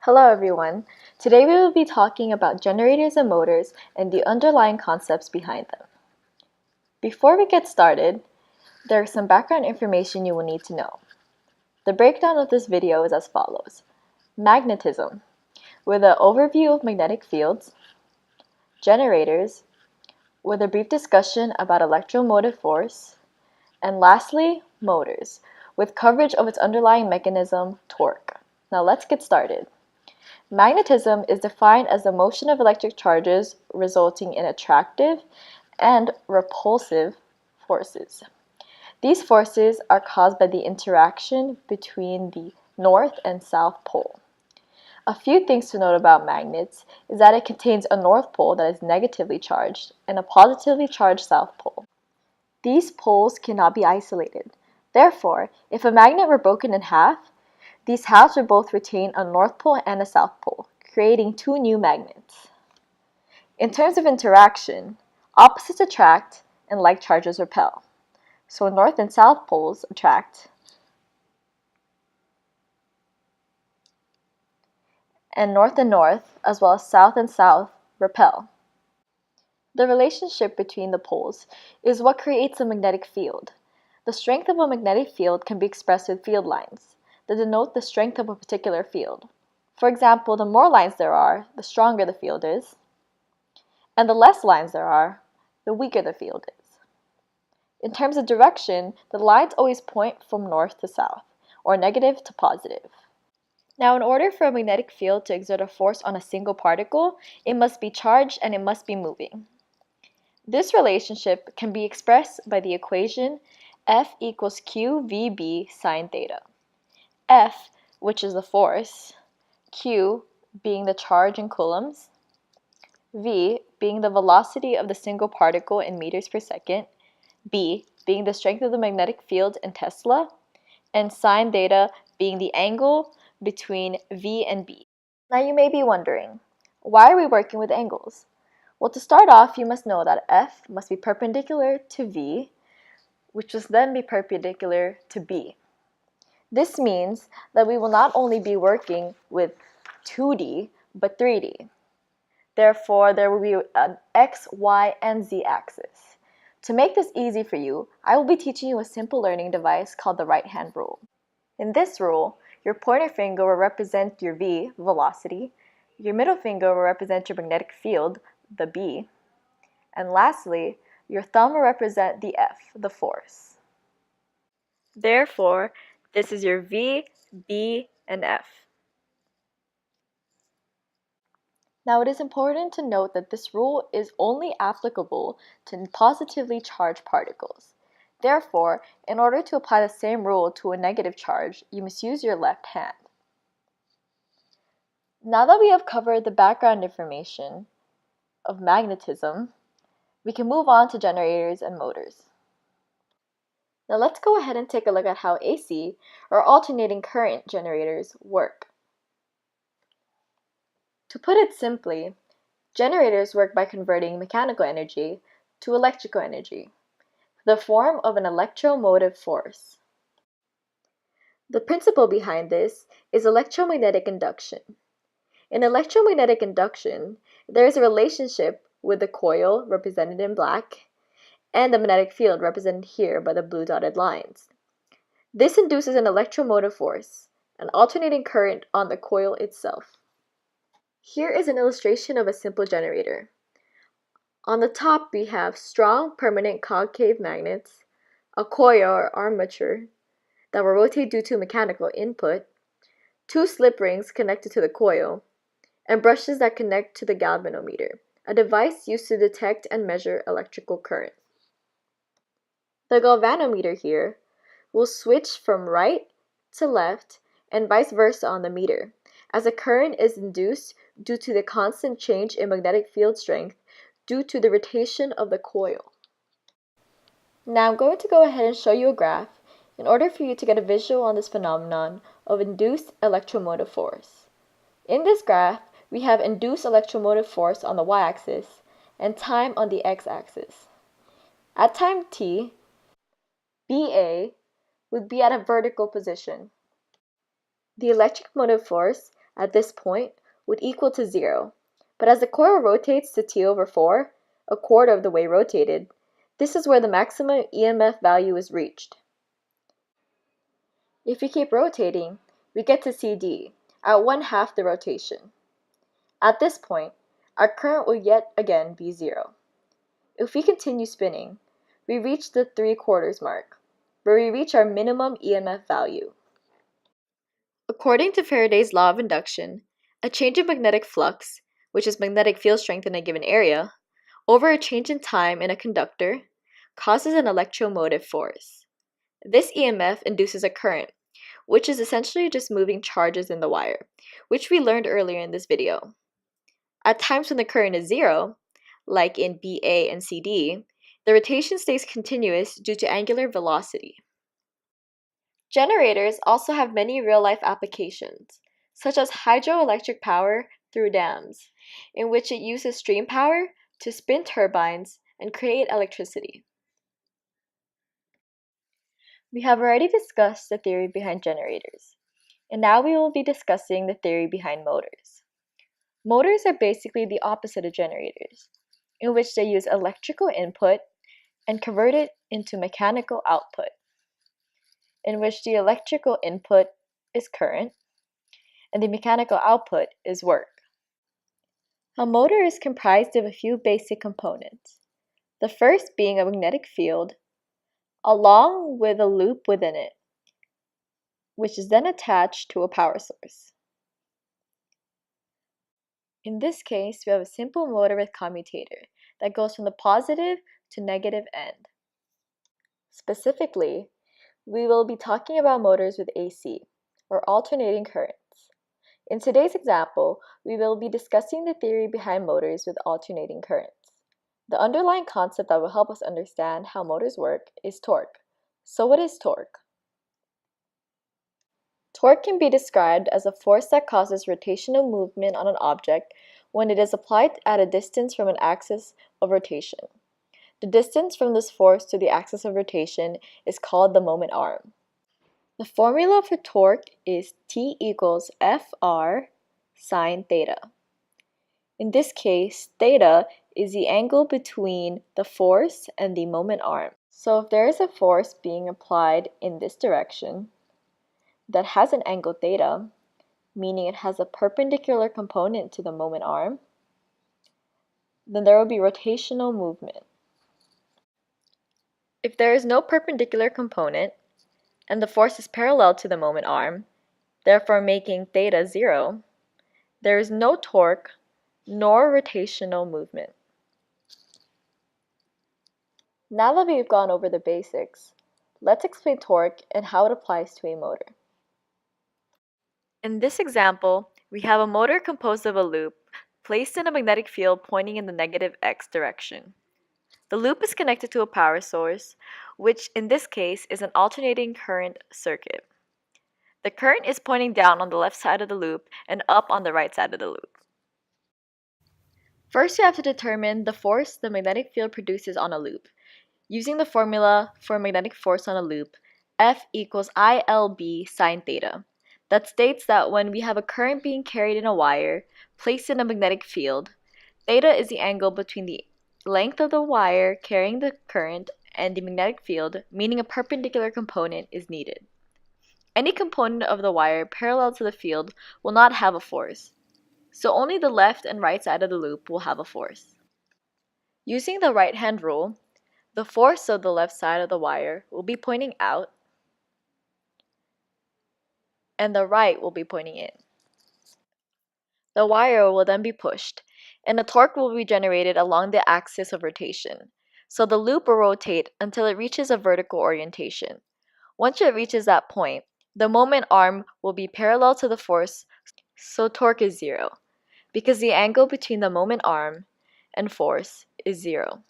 Hello everyone. Today we will be talking about generators and motors and the underlying concepts behind them. Before we get started, there is some background information you will need to know. The breakdown of this video is as follows. Magnetism, with an overview of magnetic fields. Generators, with a brief discussion about electromotive force. And lastly, motors, with coverage of its underlying mechanism, torque. Now let's get started. Magnetism is defined as the motion of electric charges resulting in attractive and repulsive forces. These forces are caused by the interaction between the north and south pole. A few things to note about magnets is that it contains a north pole that is negatively charged and a positively charged south pole. These poles cannot be isolated. Therefore, if a magnet were broken in half, these halves would both retain a north pole and a south pole, creating two new magnets. In terms of interaction, opposites attract and like charges repel. So north and south poles attract, and north, as well as south and south, repel. The relationship between the poles is what creates a magnetic field. The strength of a magnetic field can be expressed with field lines that denote the strength of a particular field. For example, the more lines there are, the stronger the field is, and the less lines there are, the weaker the field is. In terms of direction, the lines always point from north to south, or negative to positive. Now, in order for a magnetic field to exert a force on a single particle, it must be charged and it must be moving. This relationship can be expressed by the equation F equals QVB sine theta. F, which is the force, Q being the charge in coulombs, V being the velocity of the single particle in meters per second, B being the strength of the magnetic field in Tesla, and sine theta being the angle between V and B. Now you may be wondering, why are we working with angles? Well, to start off, you must know that F must be perpendicular to V, which must then be perpendicular to B. This means that we will not only be working with 2D, but 3D. Therefore, there will be an X, Y, and Z axis. To make this easy for you, I will be teaching you a simple learning device called the right-hand rule. In this rule, your pointer finger will represent your V, velocity, your middle finger will represent your magnetic field, the B, and lastly, your thumb will represent the F, the force. Therefore, this is your V, B, and F. Now, it is important to note that this rule is only applicable to positively charged particles. Therefore, in order to apply the same rule to a negative charge, you must use your left hand. Now that we have covered the background information of magnetism, we can move on to generators and motors. Now let's go ahead and take a look at how AC, or alternating current generators, work. To put it simply, generators work by converting mechanical energy to electrical energy, the form of an electromotive force. The principle behind this is electromagnetic induction. In electromagnetic induction, there is a relationship with the coil, represented in black, and the magnetic field, represented here by the blue dotted lines. This induces an electromotive force, an alternating current on the coil itself. Here is an illustration of a simple generator. On the top, we have strong permanent concave magnets, a coil or armature that will rotate due to mechanical input, two slip rings connected to the coil, and brushes that connect to the galvanometer, a device used to detect and measure electrical current. The galvanometer here will switch from right to left and vice versa on the meter, as a current is induced due to the constant change in magnetic field strength due to the rotation of the coil. Now I'm going to go ahead and show you a graph in order for you to get a visual on this phenomenon of induced electromotive force. In this graph, we have induced electromotive force on the y-axis and time on the x-axis. At time t, BA would be at a vertical position. The electric motive force at this point would equal to 0. But as the coil rotates to T/4, a quarter of the way rotated, this is where the maximum EMF value is reached. If we keep rotating, we get to CD at 1/2 the rotation. At this point, our current will yet again be 0. If we continue spinning, we reach the 3/4 mark, where we reach our minimum EMF value. According to Faraday's law of induction, a change in magnetic flux, which is magnetic field strength in a given area, over a change in time in a conductor, causes an electromotive force. This EMF induces a current, which is essentially just moving charges in the wire, which we learned earlier in this video. At times when the current is 0, like in BA and CD, the rotation stays continuous due to angular velocity. Generators also have many real-life applications, such as hydroelectric power through dams, in which it uses stream power to spin turbines and create electricity. We have already discussed the theory behind generators, and now we will be discussing the theory behind motors. Motors are basically the opposite of generators, in which they use electrical input and convert it into mechanical output, in which the electrical input is current and the mechanical output is work. A motor is comprised of a few basic components, the first being a magnetic field, along with a loop within it, which is then attached to a power source. In this case, we have a simple motor with commutator that goes from the positive to negative end. Specifically, we will be talking about motors with AC, or alternating currents. In today's example, we will be discussing the theory behind motors with alternating currents. The underlying concept that will help us understand how motors work is torque. So what is torque? Torque can be described as a force that causes rotational movement on an object when it is applied at a distance from an axis of rotation. The distance from this force to the axis of rotation is called the moment arm. The formula for torque is T equals Fr sine theta. In this case, theta is the angle between the force and the moment arm. So if there is a force being applied in this direction that has an angle theta, meaning it has a perpendicular component to the moment arm, then there will be rotational movement. If there is no perpendicular component, and the force is parallel to the moment arm, therefore making theta 0, there is no torque nor rotational movement. Now that we've gone over the basics, let's explain torque and how it applies to a motor. In this example, we have a motor composed of a loop placed in a magnetic field pointing in the negative x direction. The loop is connected to a power source, which in this case is an alternating current circuit. The current is pointing down on the left side of the loop and up on the right side of the loop. First, you have to determine the force the magnetic field produces on a loop. Using the formula for magnetic force on a loop, F equals ILB sine theta. That states that when we have a current being carried in a wire placed in a magnetic field, theta is the angle between the length of the wire carrying the current and the magnetic field, meaning a perpendicular component is needed. Any component of the wire parallel to the field will not have a force, so only the left and right side of the loop will have a force. Using the right-hand rule, the force of the left side of the wire will be pointing out, and the right will be pointing in. The wire will then be pushed, and a torque will be generated along the axis of rotation, so the loop will rotate until it reaches a vertical orientation. Once it reaches that point, the moment arm will be parallel to the force, so torque is 0, because the angle between the moment arm and force is 0.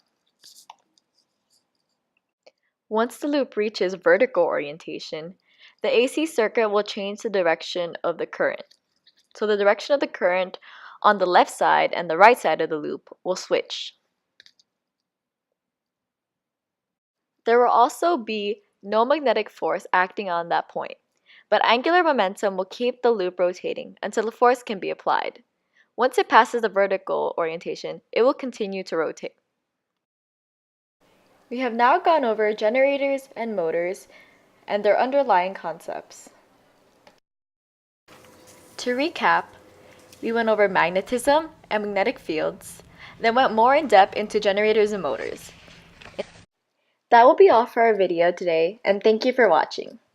Once the loop reaches vertical orientation, the AC circuit will change the direction of the current. So the direction of the current on the left side and the right side of the loop will switch. There will also be no magnetic force acting on that point, but angular momentum will keep the loop rotating until the force can be applied. Once it passes the vertical orientation, it will continue to rotate. We have now gone over generators and motors and their underlying concepts. To recap, we went over magnetism and magnetic fields, then went more in depth into generators and motors. That will be all for our video today, and thank you for watching.